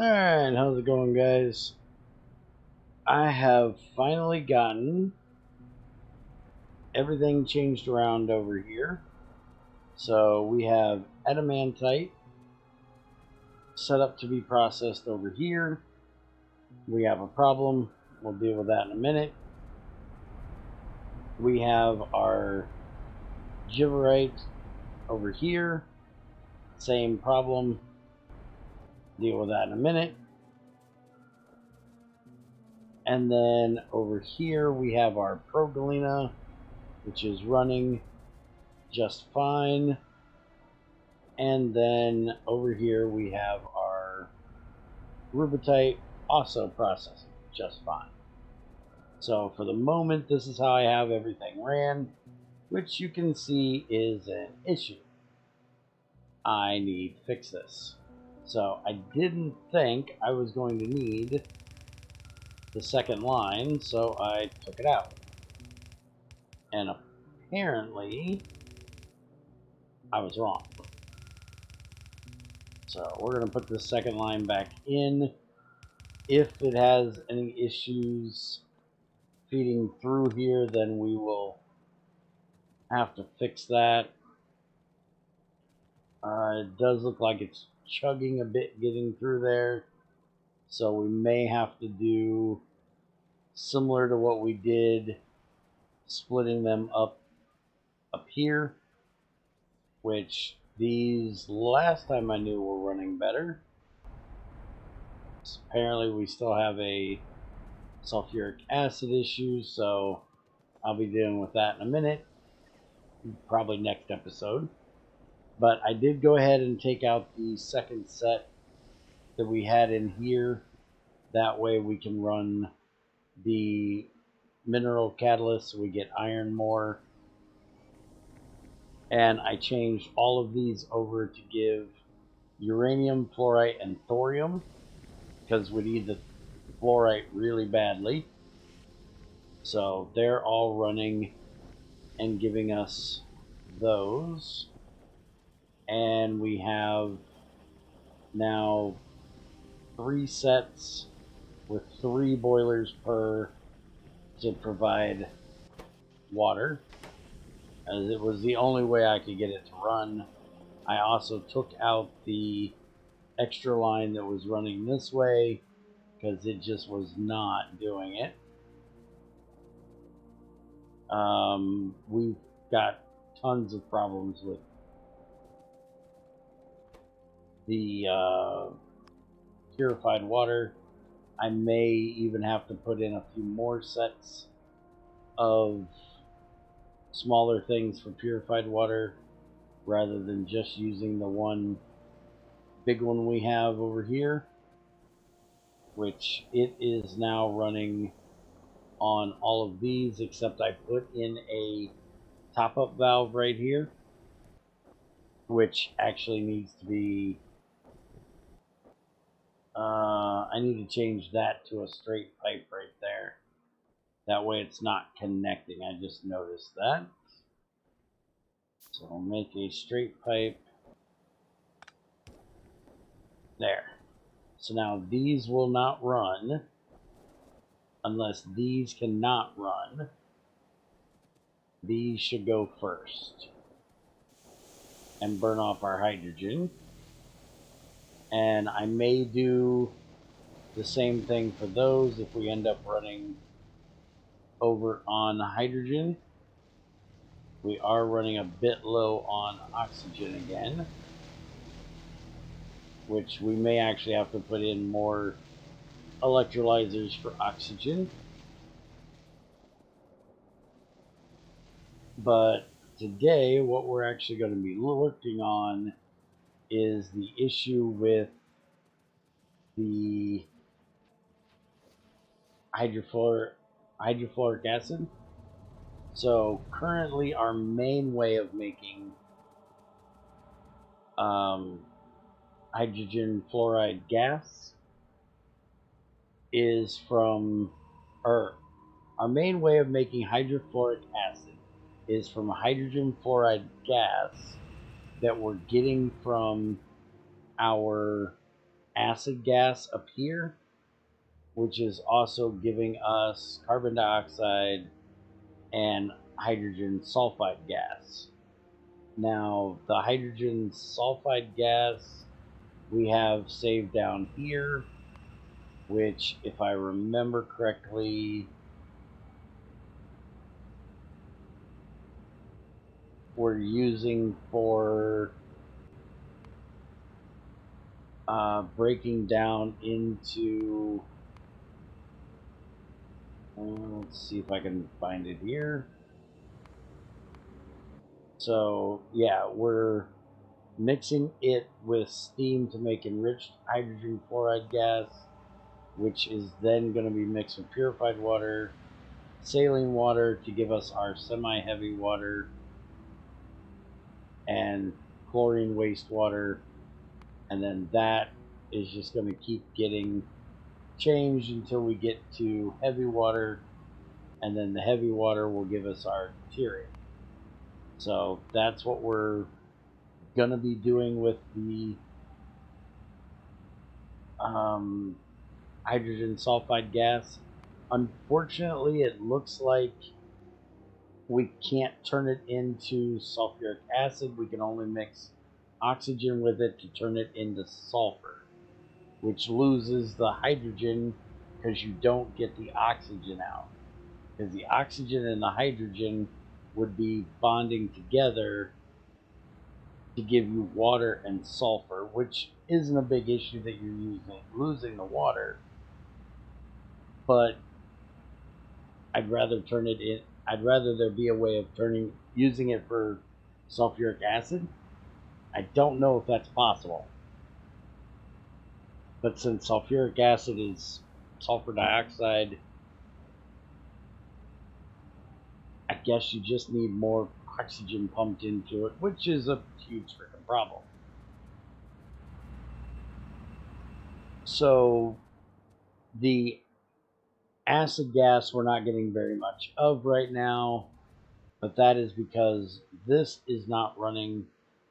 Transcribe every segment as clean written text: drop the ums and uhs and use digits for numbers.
Alright, how's it going, guys? I have finally gotten everything changed around over here. So we have adamantite set up to be processed over here. We have a problem. We'll deal with that in a minute. We have our giverite over here. Same problem. Deal with that in a minute. And then over here we have our progalena, which is running just fine. And then over here we have our rubitite also processing just fine. So for the moment, this is how I have everything ran, which you can see is an issue. I need to fix this. So I didn't think I was going to need the second line, so I took it out. And apparently I was wrong. So we're going to put the second line back in. If it has any issues feeding through here, then we will have to fix that. It does look like it's chugging a bit getting through there, so we may have to do similar to what we did, splitting them up here, which these last time I knew were running better. So apparently we still have a sulfuric acid issue, so I'll be dealing with that in a minute, probably next episode. But I did go ahead and take out the second set that we had in here. That way we can run the mineral catalyst so we get iron more. And I changed all of these over to give uranium, fluorite, and thorium, because we need the fluorite really badly. So they're all running and giving us those. And we have now 3 sets with 3 boilers per to provide water, as it was the only way I could get it to run. I also took out the extra line that was running this way because it just was not doing it. We've got tons of problems with the purified water. I may even have to put in a few more sets of smaller things for purified water rather than just using the one big one we have over here, which it is now running on all of these, except I put in a top-up valve right here, which actually needs to be I need to change that to a straight pipe right there. That way it's not connecting. I just noticed that. So I'll make a straight pipe. There. So now these will not run unless these cannot run. These should go first and burn off our hydrogen. And I may do the same thing for those if we end up running over on hydrogen. We are running a bit low on oxygen again, which we may actually have to put in more electrolyzers for oxygen. But today what we're actually going to be working on is the issue with the hydrofluoric acid. So currently our main way of making hydrogen fluoride gas is from, or our main way of making hydrofluoric acid is from hydrogen fluoride gas that we're getting from our acid gas up here, which is also giving us carbon dioxide and hydrogen sulfide gas. Now, the hydrogen sulfide gas we have saved down here, which, if I remember correctly, we're using for breaking down into, let's see if I can find it here. So yeah, we're mixing it with steam to make enriched hydrogen chloride gas, which is then going to be mixed with purified water, saline water to give us our semi-heavy water, and chlorine wastewater, and then that is just going to keep getting changed until we get to heavy water, and then the heavy water will give us our deuterium. So that's what we're going to be doing with the hydrogen sulfide gas. Unfortunately, it looks like we can't turn it into sulfuric acid. We can only mix oxygen with it to turn it into sulfur, which loses the hydrogen because you don't get the oxygen out. Because the oxygen and the hydrogen would be bonding together to give you water and sulfur, which isn't a big issue that you're losing the water, but I'd rather there be a way of using it for sulfuric acid. I don't know if that's possible, but since sulfuric acid is sulfur dioxide, I guess you just need more oxygen pumped into it, which is a huge freaking problem. So the acid gas we're not getting very much of right now, but that is because this is not running,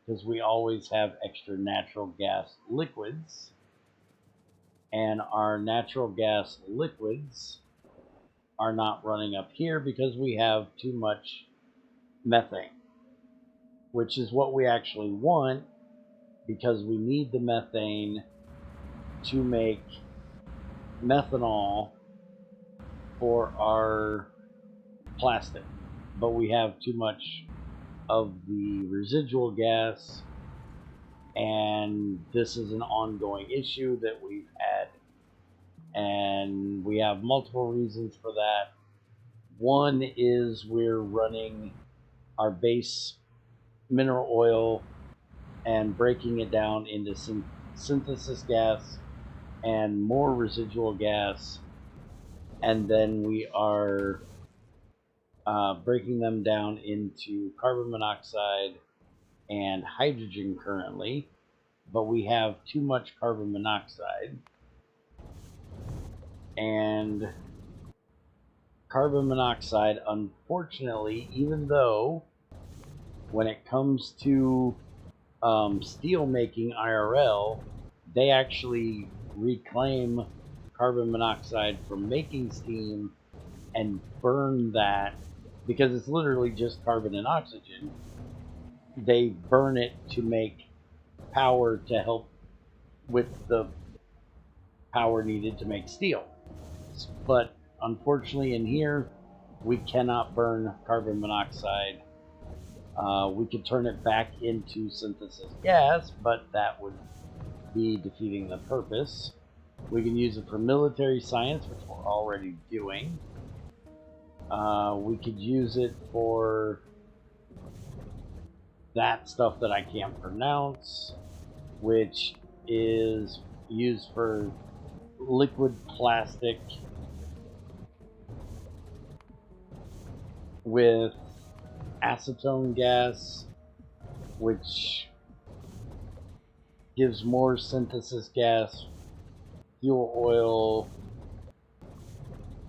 because we always have extra natural gas liquids, and our natural gas liquids are not running up here because we have too much methane, which is what we actually want, because we need the methane to make methanol for our plastic, but we have too much of the residual gas, and this is an ongoing issue that we've had, and we have multiple reasons for that. One is we're running our base mineral oil and breaking it down into synthesis gas and more residual gas, and then we are breaking them down into carbon monoxide and hydrogen currently, but we have too much carbon monoxide, and carbon monoxide, unfortunately, even though when it comes to steel making IRL, they actually reclaim carbon monoxide from making steam and burn that, because it's literally just carbon and oxygen. They burn it to make power to help with the power needed to make steel. But unfortunately in here, we cannot burn carbon monoxide. We could turn it back into synthesis gas, but that would be defeating the purpose. We can use it for military science, which we're already doing. We could use it for that stuff that I can't pronounce, which is used for liquid plastic with acetone gas, which gives more synthesis gas, fuel oil,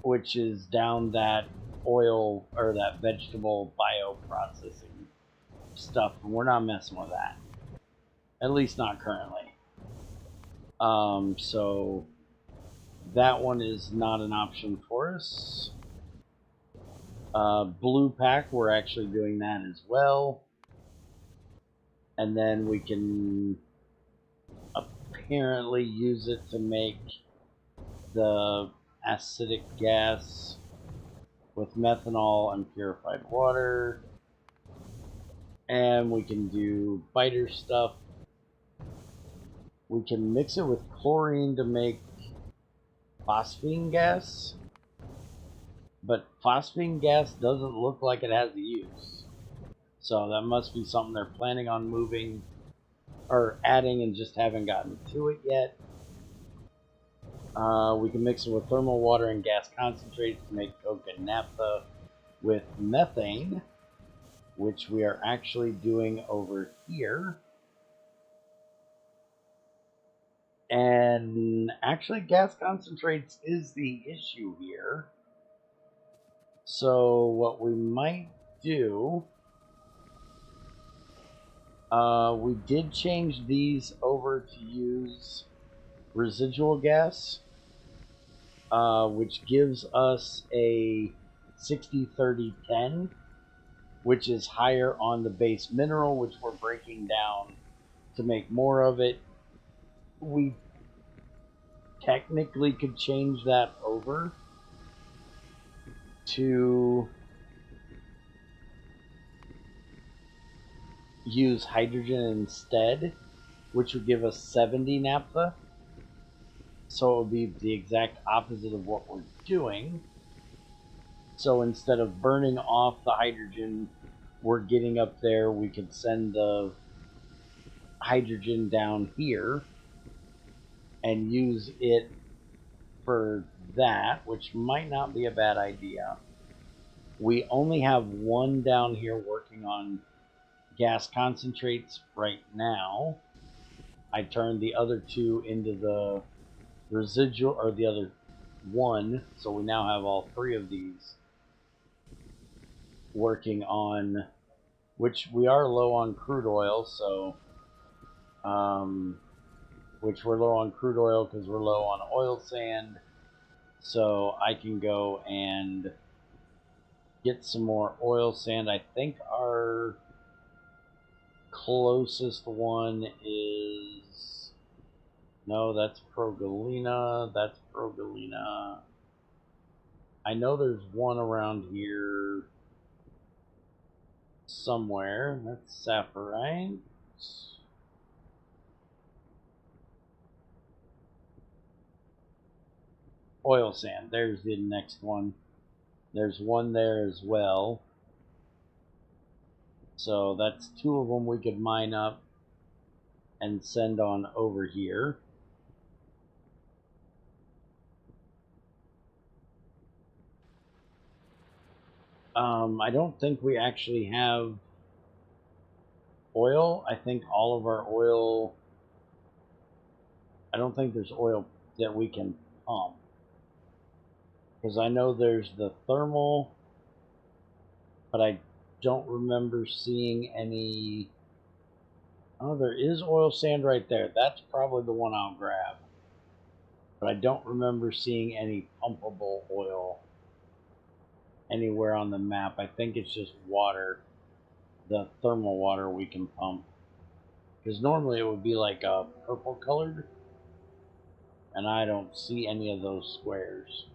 which is down that oil or that vegetable bioprocessing stuff, and we're not messing with that, at least not currently. So that one is not an option for us. Blue pack, we're actually doing that as well. And then we can apparently use it to make the acidic gas with methanol and purified water. And we can do biter stuff. We can mix it with chlorine to make phosphine gas. But phosphine gas doesn't look like it has a use. So that must be something they're planning on moving or adding and just haven't gotten to it yet. We can mix it with thermal water and gas concentrates to make coke and naphtha with methane, which we are actually doing over here. And actually, gas concentrates is the issue here. So what we might do, we did change these over to use residual gas, which gives us a 60-30-10, which is higher on the base mineral, which we're breaking down to make more of it. We technically could change that over to use hydrogen instead, which would give us 70 naphtha. So it would be the exact opposite of what we're doing. So instead of burning off the hydrogen we're getting up there, we could send the hydrogen down here and use it for that, which might not be a bad idea. We only have one down here working on gas concentrates right now. I turned the other two into the residual, or the other one, so we now have all three of these working on, which we are low on crude oil, so which we're low on crude oil because we're low on oil sand, so I can go and get some more oil sand. I think our closest one is, no, that's Progalina. That's Progalina. I know there's one around here somewhere. That's Saffirite. Oil sand. There's the next one. There's one there as well. So that's two of them we could mine up and send on over here. I don't think we actually have oil. I think all of our oil, I don't think there's oil that we can pump. Because I know there's the thermal, but I don't remember seeing any. Oh, there is oil sand right there. That's probably the one I'll grab. But I don't remember seeing any pumpable oil anywhere on the map. I think it's just water, the thermal water we can pump. Because normally it would be like a purple colored, and I don't see any of those squares.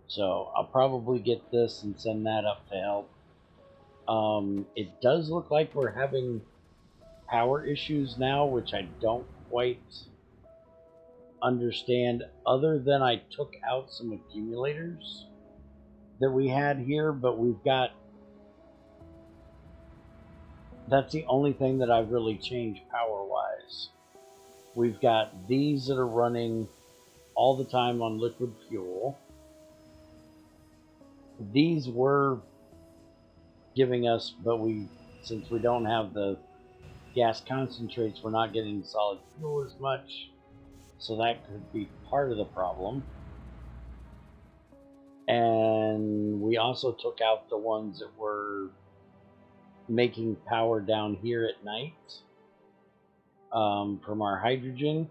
So I'll probably get this and send that up to help. It does look like we're having power issues now, which I don't quite understand, other than I took out some accumulators that we had here, but we've got, that's the only thing that I've really changed power wise. We've got these that are running all the time on liquid fuel. These were giving us, but since we don't have the gas concentrates, we're not getting solid fuel as much, so that could be part of the problem. And we also took out the ones that were making power down here at night from our hydrogen.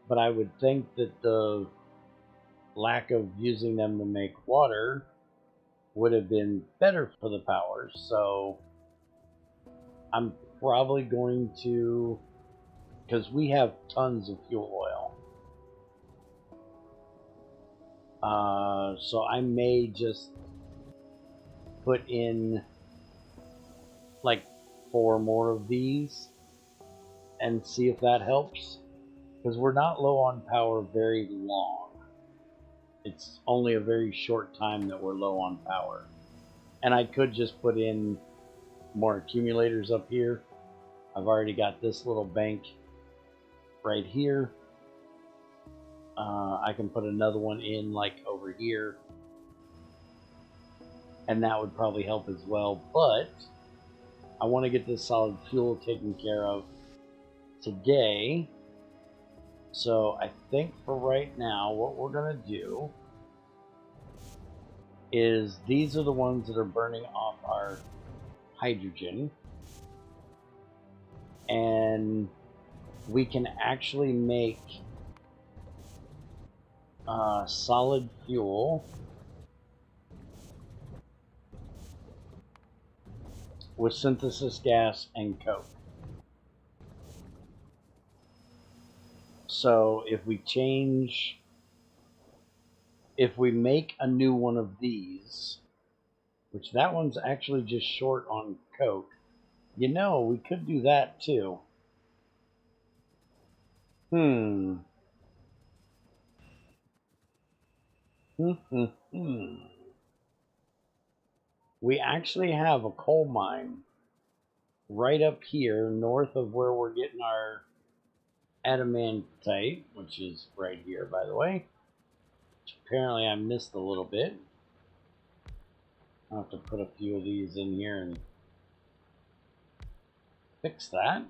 But I would think that the lack of using them to make water would have been better for the power. So I'm probably going to, because we have tons of fuel oil. So I may just put in like 4 more of these and see if that helps. Because we're not low on power very long. It's only a very short time that we're low on power. And I could just put in more accumulators up here. I've already got this little bank right here. I can put another one in like over here. And that would probably help as well. But I want to get this solid fuel taken care of today. So I think for right now, what we're going to do is these are the ones that are burning off our hydrogen. And we can actually make solid fuel with synthesis gas and coke. So if we make a new one of these, which that one's actually just short on coke, you know, we could do that too. We actually have a coal mine right up here north of where we're getting our adamantite, which is right here, by the way. Which apparently I missed a little bit. I'll have to put a few of these in here and fix that.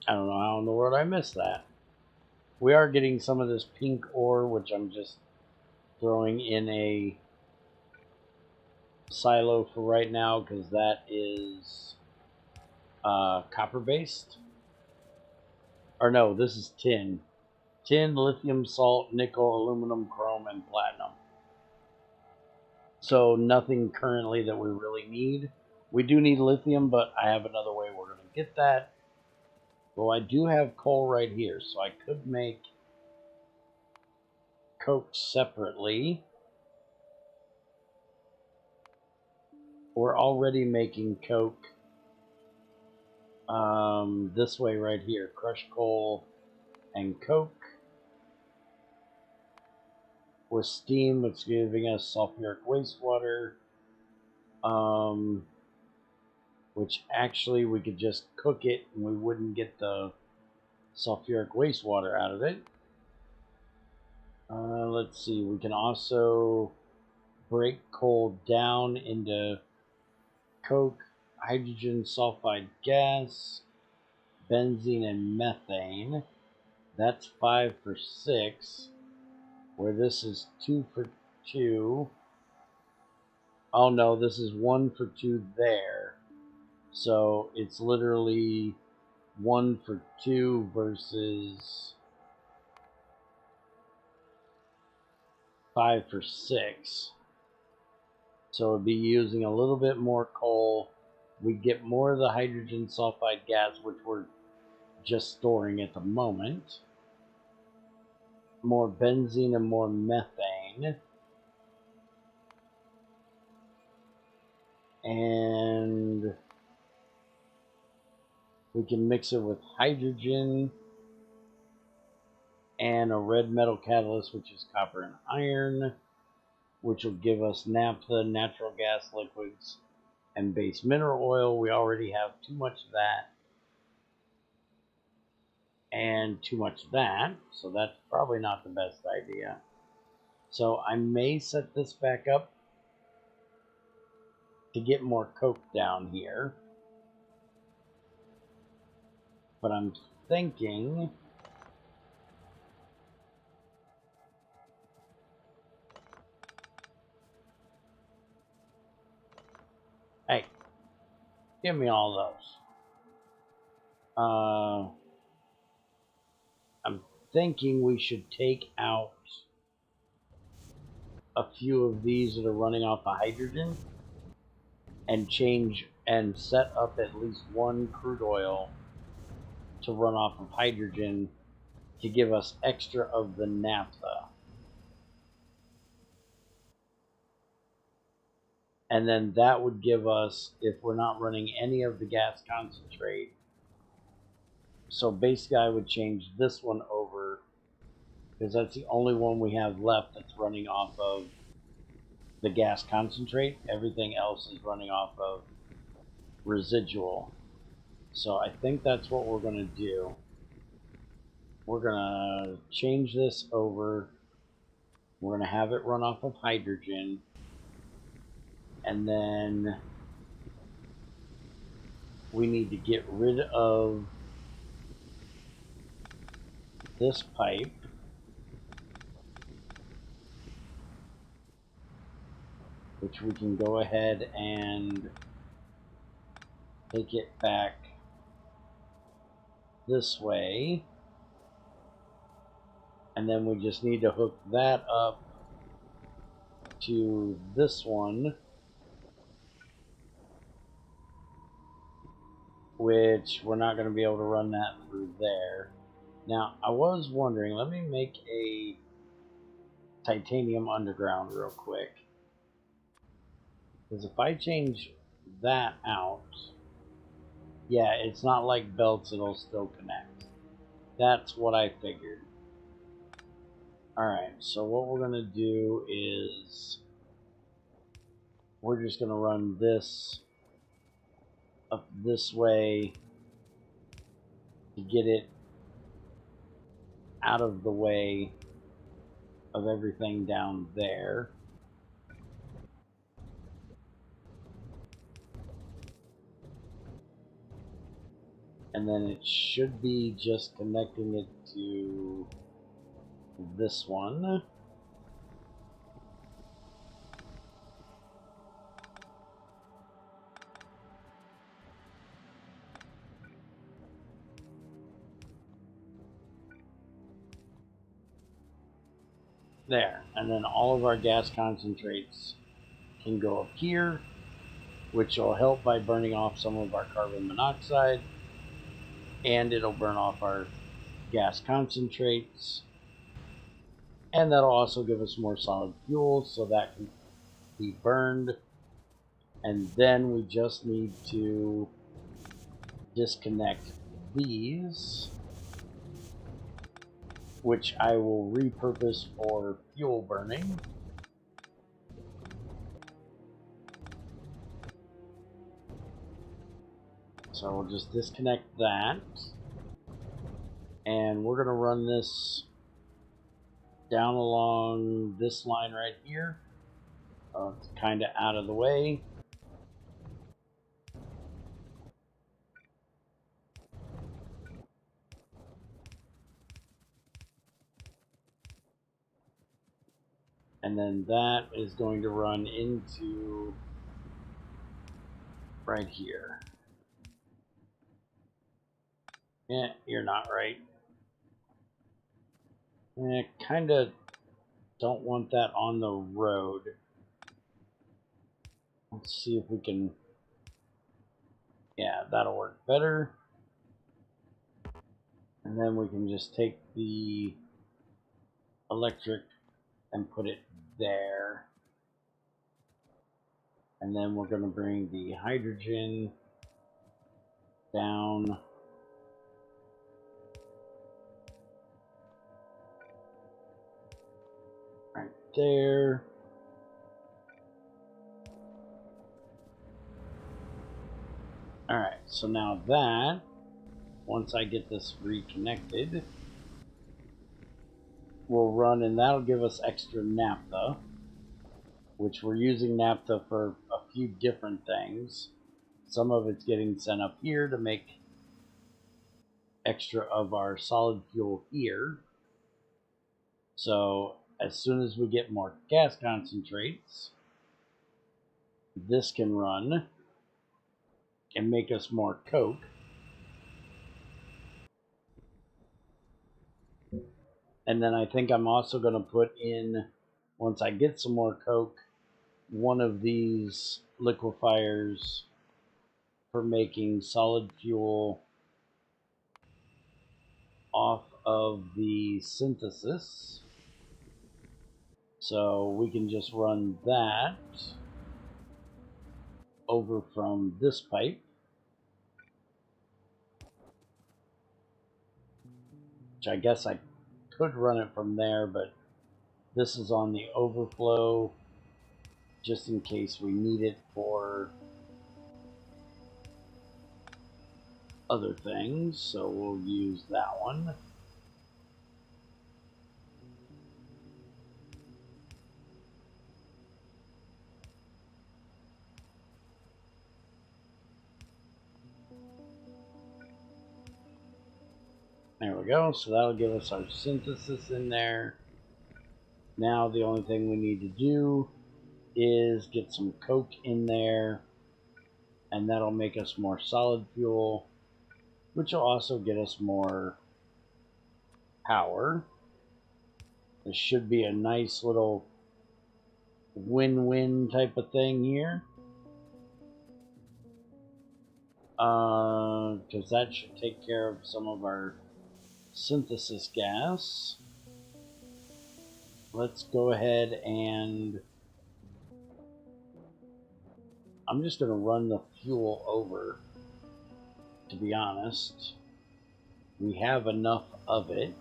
I don't know how in the world I missed that. We are getting some of this pink ore, which I'm just throwing in a silo for right now because that is copper based. Or no, this is tin. Tin, lithium, salt, nickel, aluminum, chrome, and platinum. So nothing currently that we really need. We do need lithium, but I have another way we're going to get that. Well, I do have coal right here, so I could make coke separately. We're already making coke this way right here. Crushed coal and coke with steam, it's giving us sulfuric wastewater, which actually we could just cook it and we wouldn't get the sulfuric wastewater out of it. Let's see, we can also break coal down into coke, hydrogen sulfide gas, benzene, and methane. That's 5 for 6, where this is 2 for 2. Oh no, this is 1 for 2 there. So it's literally 1 for 2 versus 5 for 6. So it'd be using a little bit more coal. We get more of the hydrogen sulfide gas, which we're just storing at the moment. More benzene and more methane. And we can mix it with hydrogen and a red metal catalyst, which is copper and iron, which will give us naphtha, natural gas liquids, and base mineral oil. We already have too much of that and too much of that, so that's probably not the best idea. So I may set this back up to get more coke down here, but I'm thinking Give me all those. I'm thinking we should take out a few of these that are running off of hydrogen and change and set up at least one crude oil to run off of hydrogen to give us extra of the naphtha. And then that would give us, if we're not running any of the gas concentrate, so basically I would change this one over because that's the only one we have left that's running off of the gas concentrate. Everything else is running off of residual. So I think that's what we're going to do. We're going to change this over. We're going to have it run off of hydrogen. And then we need to get rid of this pipe. Which we can go ahead and take it back this way. And then we just need to hook that up to this one, which we're not going to be able to run that through there. Now, I was wondering, let me make a titanium underground real quick. Because if I change that out, yeah, it's not like belts, it'll still connect. That's what I figured. Alright, so what we're going to do is we're just going to run this up this way to get it out of the way of everything down there. And then it should be just connecting it to this one. There. And then all of our gas concentrates can go up here, which will help by burning off some of our carbon monoxide. And it'll burn off our gas concentrates. And that'll also give us more solid fuel, so that can be burned. And then we just need to disconnect these, which I will repurpose for fuel burning. So we'll just disconnect that. And we're going to run this down along this line right here. It's kind of out of the way. And then that is going to run into right here. Yeah, you're not right. Kind of don't want that on the road. Let's see if we can... Yeah, that'll work better. And then we can just take the electric and put it there. And then we're going to bring the hydrogen down. Right there. Alright, so now that, once I get this reconnected, will run, and that'll give us extra naphtha, which we're using naphtha for a few different things. Some of it's getting sent up here to make extra of our solid fuel here. So as soon as we get more gas concentrates, this can run. and make us more coke. And then I think I'm also going to put in, once I get some more coke, one of these liquefiers for making solid fuel off of the synthesis. So we can just run that over from this pipe, which I guess I could run it from there, but this is on the overflow just in case we need it for other things, so we'll use that one. There we go, so that'll give us our synthesis in there. Now the only thing we need to do is get some coke in there, and that'll make us more solid fuel, which will also get us more power. This should be a nice little win-win type of thing here. Because that should take care of some of our synthesis gas. Let's go ahead and I'm just going to run the fuel over, to be honest. We have enough of it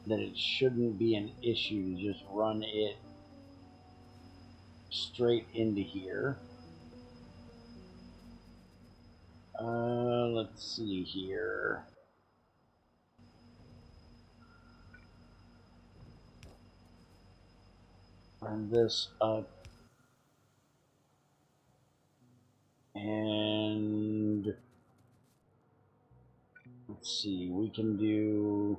that it shouldn't be an issue to just run it straight into here. Let's see here. Run this up. And let's see, we can do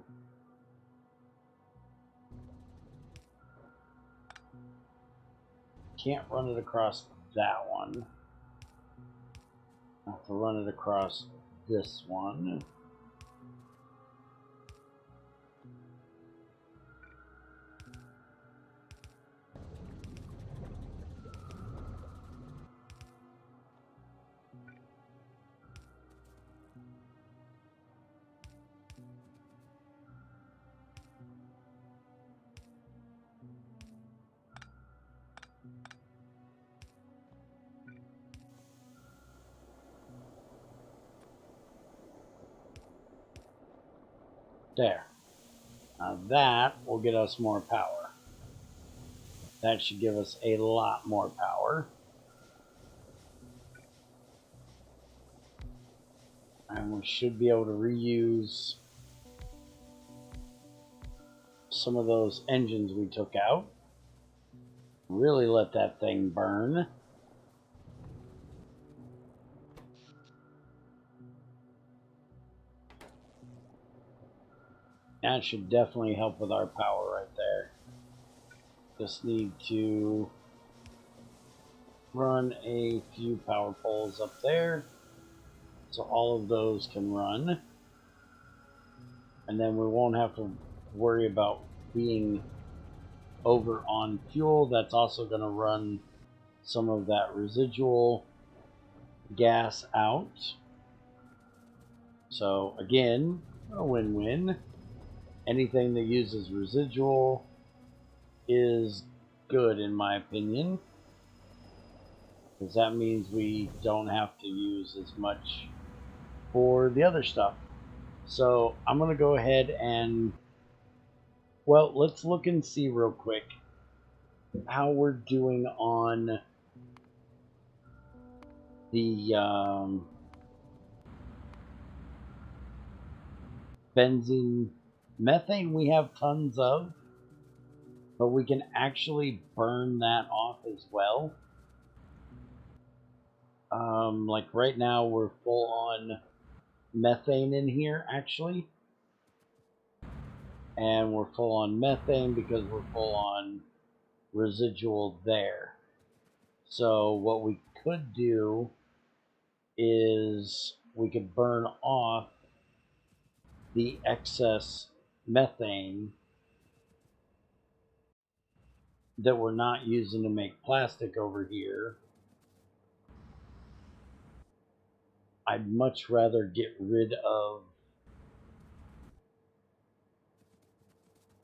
can't run it across that one. I have to run it across this one. There. Now that will get us more power. That should give us a lot more power. And we should be able to reuse some of those engines we took out. Really let that thing burn. That should definitely help with our power right there. Just need to run a few power poles up there so all of those can run. And then we won't have to worry about being over on fuel. That's also going to run some of that residual gas out. So again, a win-win. Anything that uses residual is good in my opinion, because that means we don't have to use as much for the other stuff. So I'm going to go ahead and, well, let's look and see real quick how we're doing on the benzene. Methane we have tons of, but we can actually burn that off as well. Like right now we're full on methane in here actually, and we're full on methane because we're full on residual there. So what we could do is we could burn off the excess methane that we're not using to make plastic over here. I'd much rather get rid of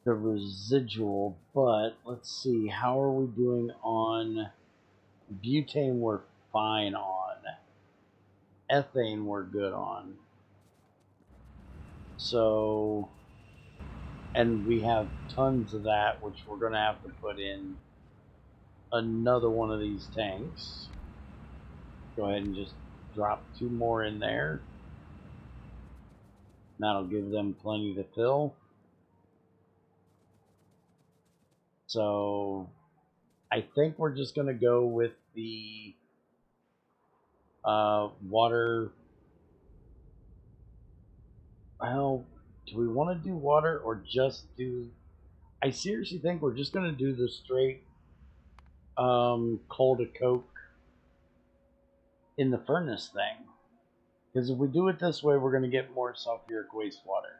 the residual, but let's see, how are we doing on butane? We're fine on. Ethane we're good on. So, and we have tons of that, which we're going to have to put in another one of these tanks. Go ahead and just drop 2 more in there. That'll give them plenty to fill. So I think we're just going to go with the water. Well, do we want to do water or just do... I seriously think we're just going to do the straight coal to coke in the furnace thing. Because if we do it this way, we're going to get more sulfuric wastewater.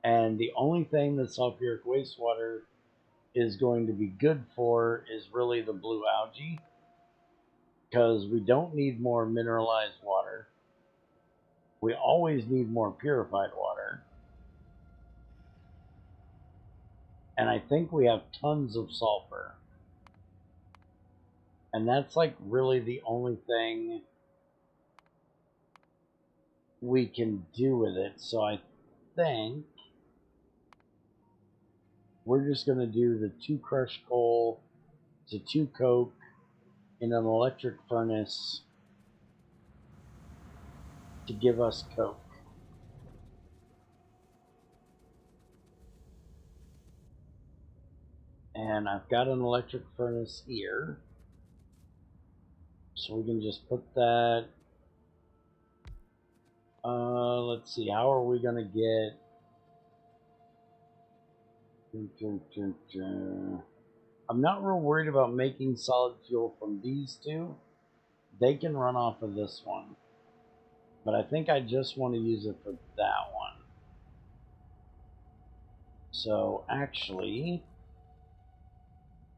And the only thing that sulfuric wastewater is going to be good for is really the blue algae. Because we don't need more mineralized water. We always need more purified water. And I think we have tons of sulfur. And that's like really the only thing we can do with it. So I think we're just going to do the 2 crushed coal to 2 coke in an electric furnace to give us coke. And I've got an electric furnace here. So we can just put that. Let's see, how are we going to get... I'm not real worried about making solid fuel from these 2. They can run off of this one. But I think I just want to use it for that one. So actually,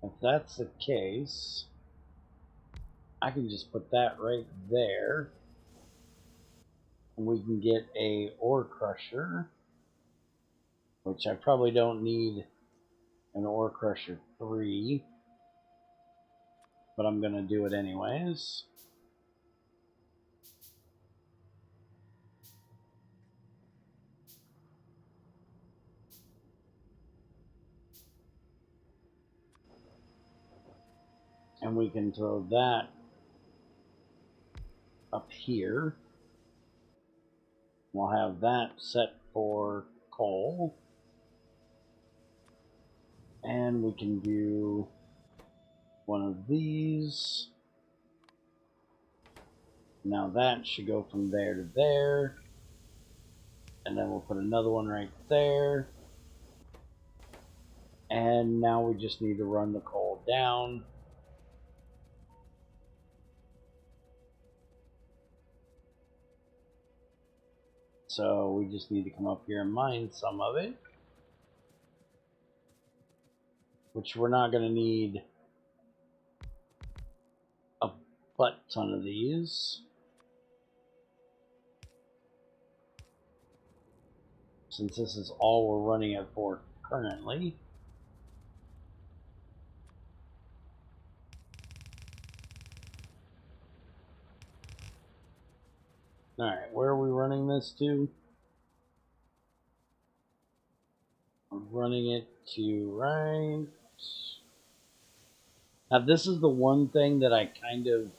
if that's the case, I can just put that right there. And we can get a ore crusher, which I probably don't need an ore crusher 3, but I'm going to do it anyways. And we can throw that up here. We'll have that set for coal. And we can do one of these. Now that should go from there to there. And then we'll put another one right there. And now we just need to run the coal down. So we just need to come up here and mine some of it. Which we're not going to need a butt ton of these. Since this is all we're running it for currently. Alright, where are we running this to? We're running it to right... Now this is the one thing that I kind of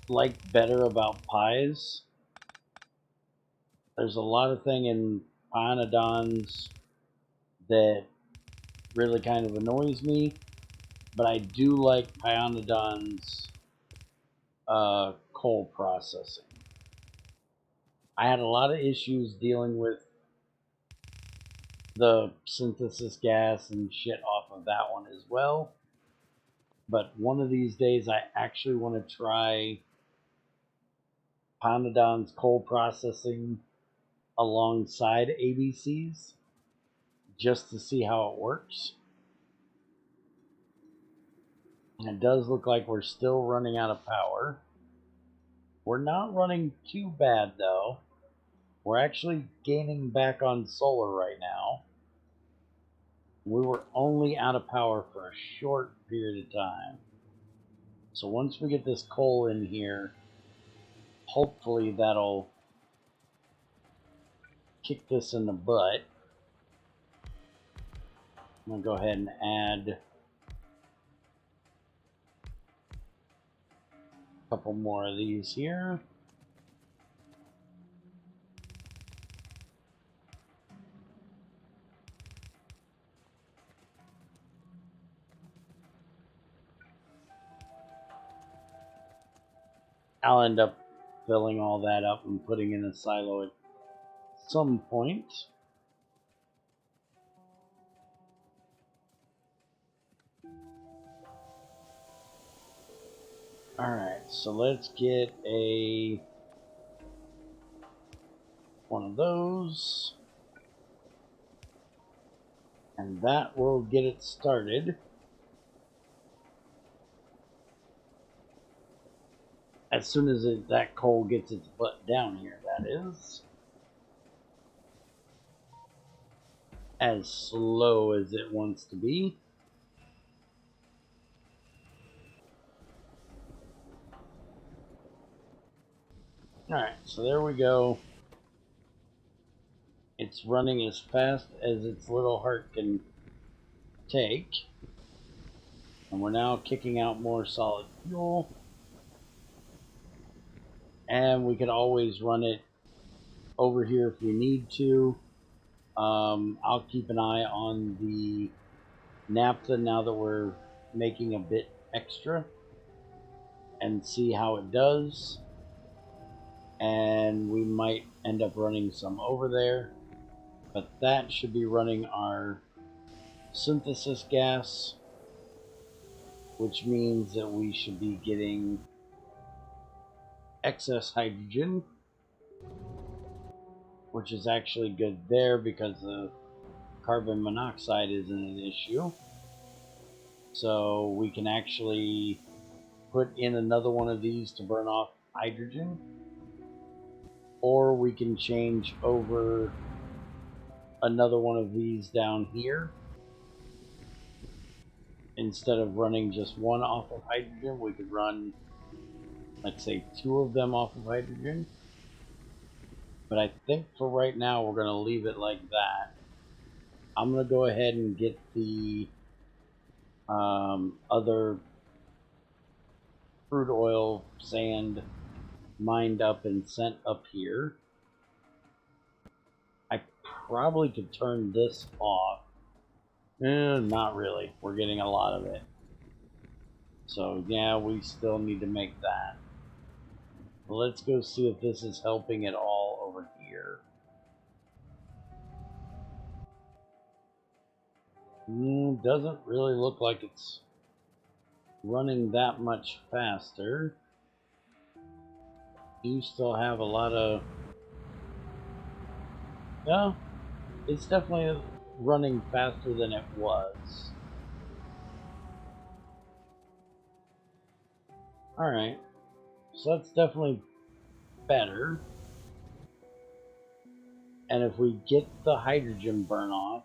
like better about pies. There's a lot of thing in Pionodons that really kind of annoys me, but I do like Pionodons coal processing. I had a lot of issues dealing with the synthesis gas and shit off of that one as well. But one of these days I actually want to try Panadon's coal processing alongside ABC's just to see how it works. And it does look like we're still running out of power. We're not running too bad though. We're actually gaining back on solar right now. We were only out of power for a short period of time. So once we get this coal in here, hopefully that'll kick this in the butt. I'm going to go ahead and add a couple more of these here. I'll end up filling all that up and putting in a silo at some point. Alright, so let's get one of those. And that will get it started. As soon as that coal gets its butt down here, that is. As slow as it wants to be. Alright, so there we go. It's running as fast as its little heart can take. And we're now kicking out more solid fuel. And we could always run it over here if we need to. I'll keep an eye on the naphtha now that we're making a bit extra and see how it does. And we might end up running some over there, but that should be running our synthesis gas, which means that we should be getting excess hydrogen, which is actually good there because the carbon monoxide isn't an issue. So we can actually put in another one of these to burn off hydrogen, or we can change over another one of these down here. Instead of running just one off of hydrogen, we could run, let's say, 2 of them off of hydrogen. But I think for right now we're going to leave it like that. I'm going to go ahead and get the other crude oil sand mined up and sent up here. I probably could turn this off. Not really. We're getting a lot of it. So yeah, we still need to make that. Let's go see if this is helping at all over here. Doesn't really look like it's running that much faster. You still have a lot of... Yeah, it's definitely running faster than it was. Alright, so that's definitely better. And if we get the hydrogen burn off,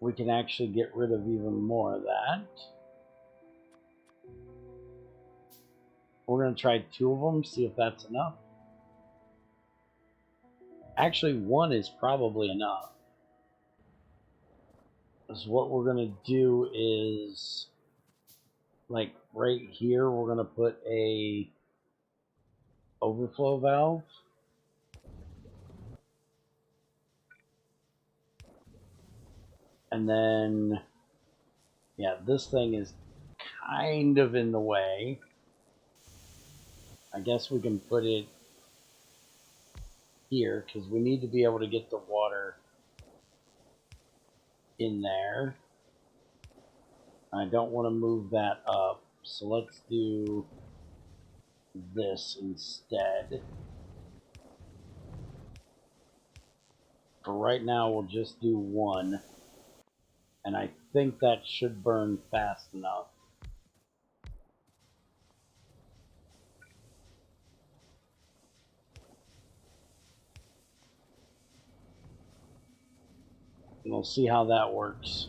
we can actually get rid of even more of that. We're going to try 2 of them, see if that's enough. Actually, 1 is probably enough. So what we're going to do is, like right here, we're going to put a overflow valve. And then, yeah, this thing is kind of in the way. I guess we can put it here because we need to be able to get the water in there. I don't want to move that up, so let's do this instead. For right now, we'll just do one, and I think that should burn fast enough. And we'll see how that works.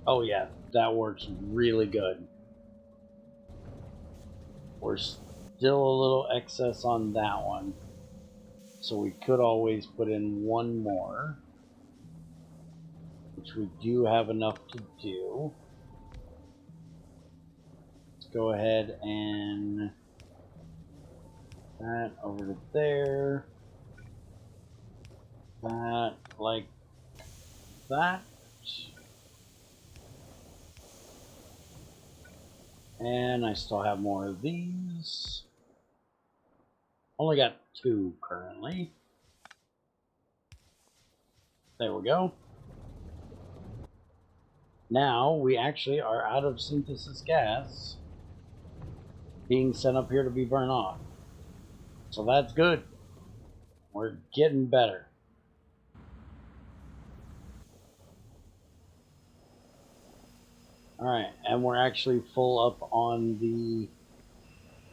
Oh yeah, that works really good. We're still a little excess on that one, so we could always put in one more, which we do have enough to do. Let's go ahead and that over to there. That like that. And I still have more of these. Only got 2 currently. There we go. Now we actually are out of synthesis gas being sent up here to be burned off. So that's good. We're getting better. Alright, and we're actually full up on the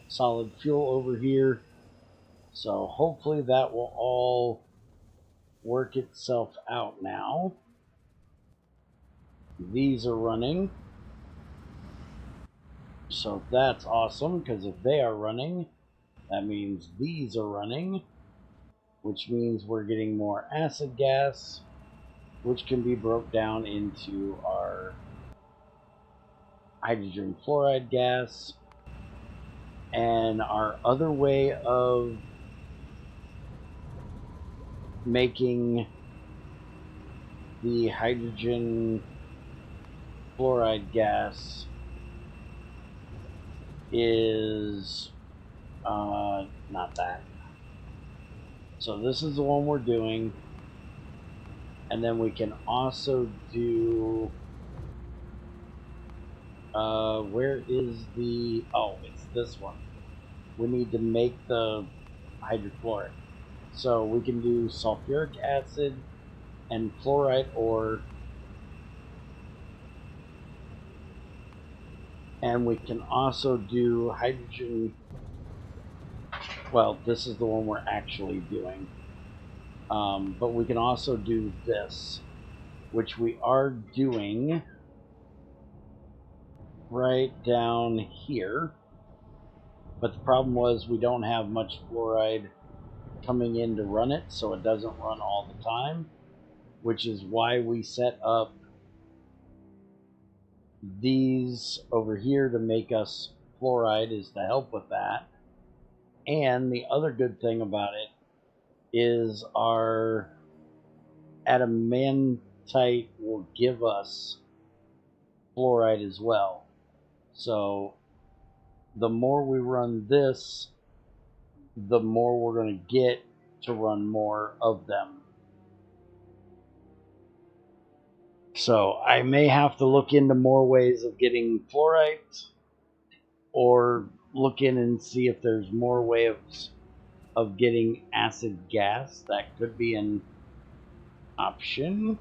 solid fuel over here. So hopefully that will all work itself out now. These are running. So that's awesome, because if they are running, that means these are running, which means we're getting more acid gas, which can be broke down into our hydrogen fluoride gas. And our other way of making the hydrogen fluoride gas is not that. So this is the one we're doing, and then we can also do where is the, oh, it's this one. We need to make the hydrofluoric. So we can do sulfuric acid and fluorite ore, and we can also do hydrogen. Well, this is the one we're actually doing, but we can also do this, which we are doing right down here. But the problem was we don't have much fluoride coming in to run it, so it doesn't run all the time, which is why we set up these over here to make us fluoride, is to help with that. And the other good thing about it is our adamantite will give us fluoride as well. So the more we run this, the more we're going to get to run more of them. So I may have to look into more ways of getting fluorite, or look in and see if there's more ways of getting acid gas. That could be an option.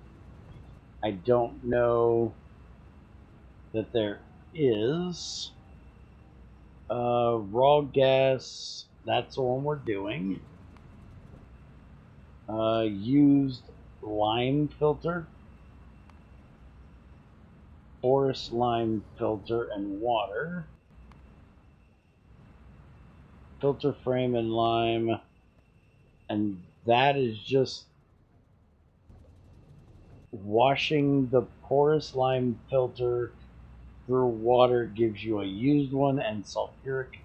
I don't know that there is. Raw gas, that's the one we're doing. Used lime filter, forest lime filter, and water. Filter frame and lime, and that is just washing the porous lime filter through water gives you a used one, and sulfuric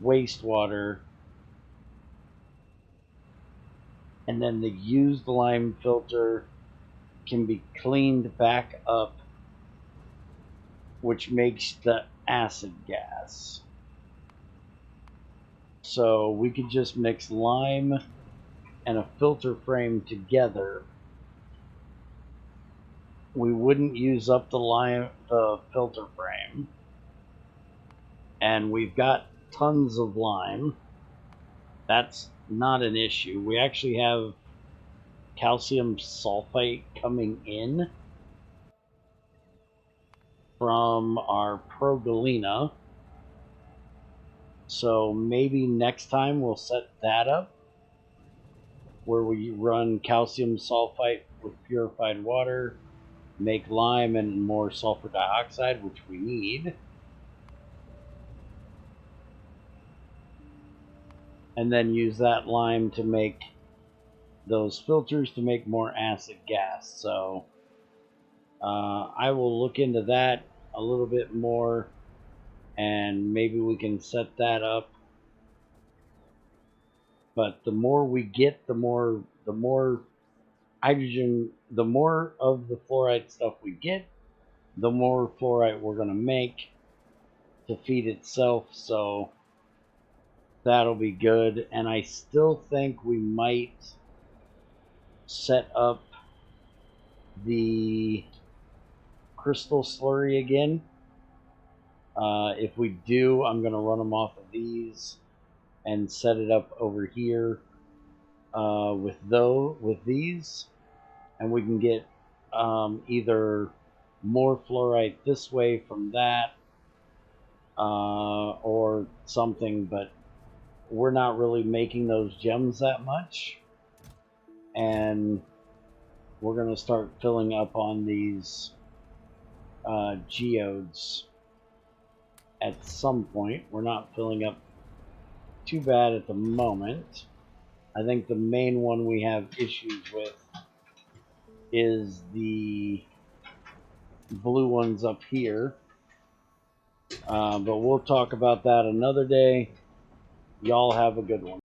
wastewater, and then the used lime filter can be cleaned back up, which makes the acid gas. So we could just mix lime and a filter frame together we wouldn't use up the filter frame, and we've got tons of lime. That's not an issue. We actually have calcium sulfate coming in from our Progalina, so maybe next time we'll set that up where we run calcium sulfite with purified water, make lime and more sulfur dioxide, which we need, and then use that lime to make those filters to make more acid gas. So I will look into that a little bit more, and maybe we can set that up. But the more we get, the more hydrogen, the more of the fluoride stuff we get, the more fluoride we're going to make to feed itself. So that'll be good. And I still think we might set up the crystal slurry again. If we do, I'm going to run them off of these and set it up over here with these, and we can get either more fluorite this way from that or something, but we're not really making those gems that much, and we're going to start filling up on these geodes at some point. We're not filling up too bad at the moment. I think the main one we have issues with is the blue ones up here, but we'll talk about that another day. Y'all have a good one.